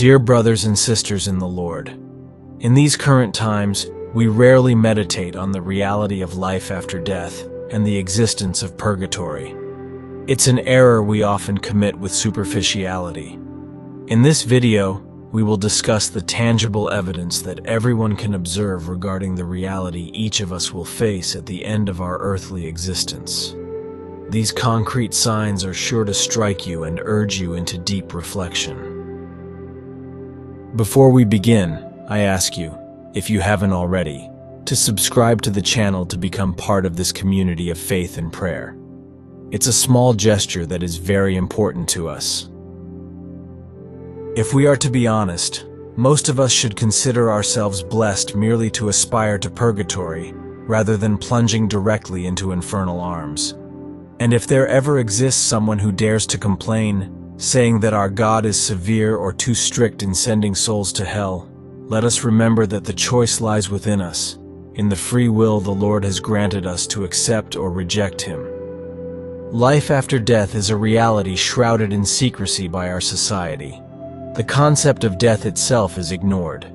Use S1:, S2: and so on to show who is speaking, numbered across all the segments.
S1: Dear brothers and sisters in the Lord, in these current times, we rarely meditate on the reality of life after death and the existence of purgatory. It's an error we often commit with superficiality. In this video, we will discuss the tangible evidence that everyone can observe regarding the reality each of us will face at the end of our earthly existence. These concrete signs are sure to strike you and urge you into deep reflection. Before we begin, I ask you, if you haven't already, to subscribe to the channel to become part of this community of faith and prayer. It's a small gesture that is very important to us. If we are to be honest, most of us should consider ourselves blessed merely to aspire to purgatory, rather than plunging directly into infernal arms. And if there ever exists someone who dares to complain, saying that our God is severe or too strict in sending souls to hell, let us remember that the choice lies within us, in the free will the Lord has granted us to accept or reject Him. Life after death is a reality shrouded in secrecy by our society. The concept of death itself is ignored.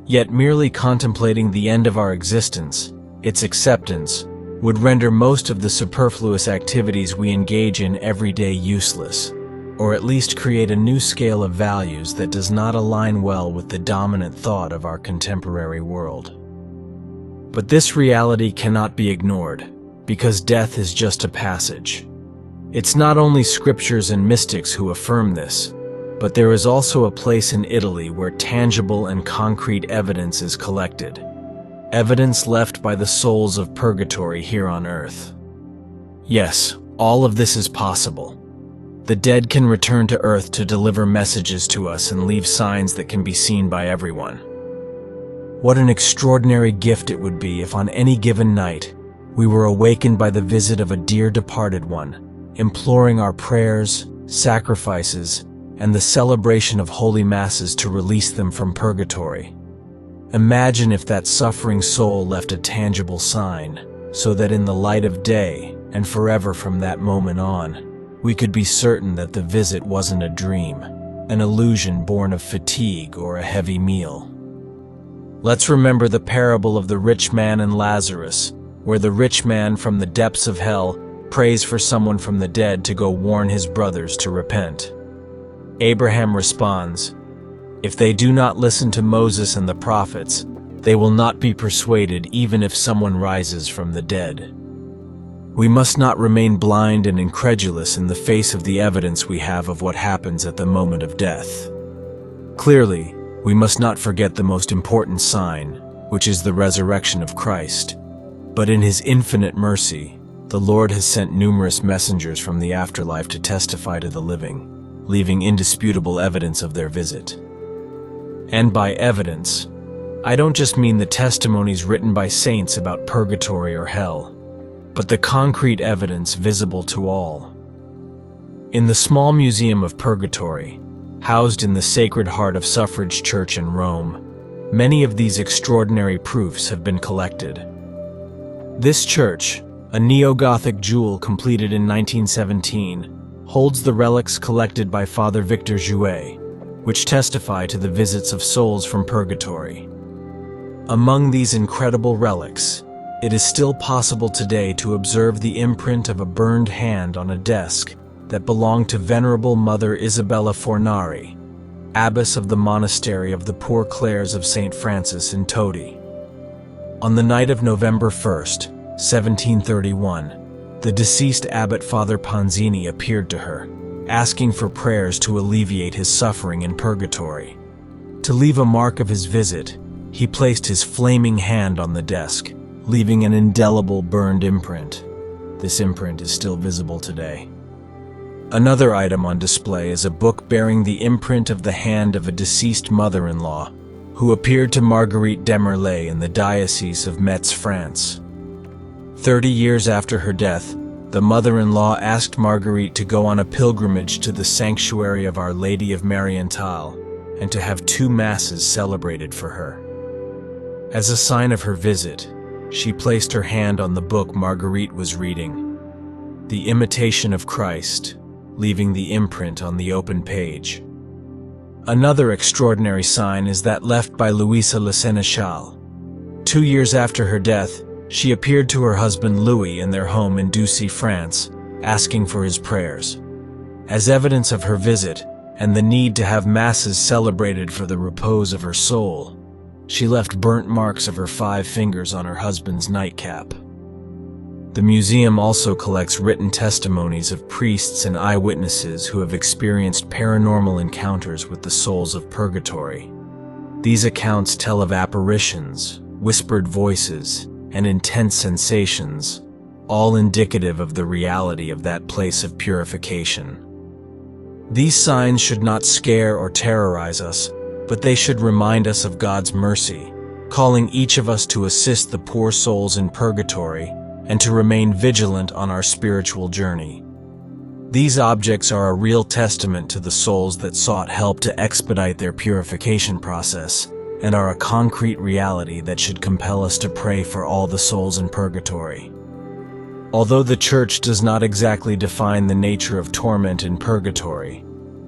S1: Yet merely contemplating the end of our existence, its acceptance, would render most of the superfluous activities we engage in every day useless, or at least create a new scale of values that does not align well with the dominant thought of our contemporary world. But this reality cannot be ignored, because death is just a passage. It's not only scriptures and mystics who affirm this, but there is also a place in Italy where tangible and concrete evidence is collected. Evidence left by the souls of purgatory here on earth. Yes, all of this is possible. The dead can return to earth to deliver messages to us and leave signs that can be seen by everyone. What an extraordinary gift it would be if on any given night, we were awakened by the visit of a dear departed one, imploring our prayers, sacrifices, and the celebration of holy masses to release them from purgatory. Imagine if that suffering soul left a tangible sign, so that in the light of day, and forever from that moment on, we could be certain that the visit wasn't a dream, an illusion born of fatigue or a heavy meal. Let's remember the parable of the rich man and Lazarus, where the rich man from the depths of hell prays for someone from the dead to go warn his brothers to repent. Abraham responds, "If they do not listen to Moses and the prophets, they will not be persuaded even if someone rises from the dead." We must not remain blind and incredulous in the face of the evidence we have of what happens at the moment of death. Clearly, we must not forget the most important sign, which is the resurrection of Christ. But in His infinite mercy, the Lord has sent numerous messengers from the afterlife to testify to the living, leaving indisputable evidence of their visit. And by evidence, I don't just mean the testimonies written by saints about purgatory or hell, but the concrete evidence visible to all. In the small Museum of Purgatory, housed in the Sacred Heart of Suffrage Church in Rome, many of these extraordinary proofs have been collected. This church, a neo-Gothic jewel completed in 1917, holds the relics collected by Father Victor Jouet, which testify to the visits of souls from purgatory. Among these incredible relics, it is still possible today to observe the imprint of a burned hand on a desk that belonged to Venerable Mother Isabella Fornari, abbess of the monastery of the Poor Clares of St. Francis in Todi. On the night of November 1st, 1731, the deceased abbot Father Panzini appeared to her, asking for prayers to alleviate his suffering in purgatory. To leave a mark of his visit, he placed his flaming hand on the desk, leaving an indelible burned imprint. This imprint is still visible today. Another item on display is a book bearing the imprint of the hand of a deceased mother-in-law, who appeared to Marguerite Demerlet in the Diocese of Metz, France. 30 years after her death, the mother-in-law asked Marguerite to go on a pilgrimage to the sanctuary of Our Lady of Marienthal and to have 2 masses celebrated for her. As a sign of her visit, she placed her hand on the book Marguerite was reading, The Imitation of Christ, leaving the imprint on the open page. Another extraordinary sign is that left by Louisa Le Sénéchal. 2 years after her death, she appeared to her husband Louis in their home in Doucy, France, asking for his prayers. As evidence of her visit and the need to have masses celebrated for the repose of her soul, she left burnt marks of her 5 fingers on her husband's nightcap. The museum also collects written testimonies of priests and eyewitnesses who have experienced paranormal encounters with the souls of purgatory. These accounts tell of apparitions, whispered voices, and intense sensations, all indicative of the reality of that place of purification. These signs should not scare or terrorize us, but they should remind us of God's mercy, calling each of us to assist the poor souls in purgatory and to remain vigilant on our spiritual journey. These objects are a real testament to the souls that sought help to expedite their purification process and are a concrete reality that should compel us to pray for all the souls in purgatory. Although the Church does not exactly define the nature of torment in purgatory,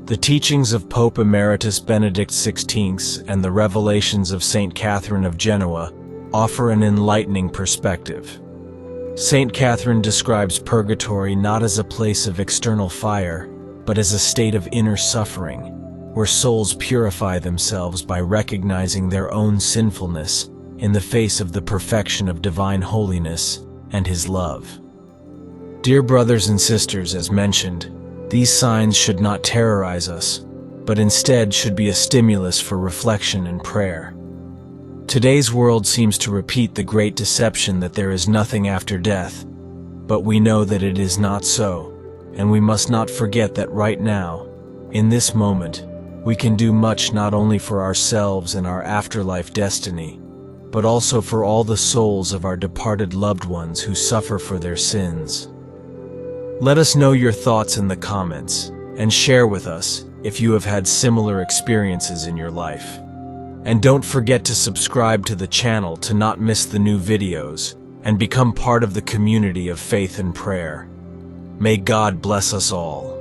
S1: the teachings of Pope Emeritus Benedict XVI and the revelations of Saint Catherine of Genoa offer an enlightening perspective. Saint Catherine describes purgatory not as a place of external fire, but as a state of inner suffering, where souls purify themselves by recognizing their own sinfulness in the face of the perfection of divine holiness and His love. Dear brothers and sisters, as mentioned, these signs should not terrorize us, but instead should be a stimulus for reflection and prayer. Today's world seems to repeat the great deception that there is nothing after death, but we know that it is not so, and we must not forget that right now, in this moment, we can do much not only for ourselves and our afterlife destiny, but also for all the souls of our departed loved ones who suffer for their sins. Let us know your thoughts in the comments, and share with us if you have had similar experiences in your life. And don't forget to subscribe to the channel to not miss the new videos and become part of the community of faith and prayer. May God bless us all.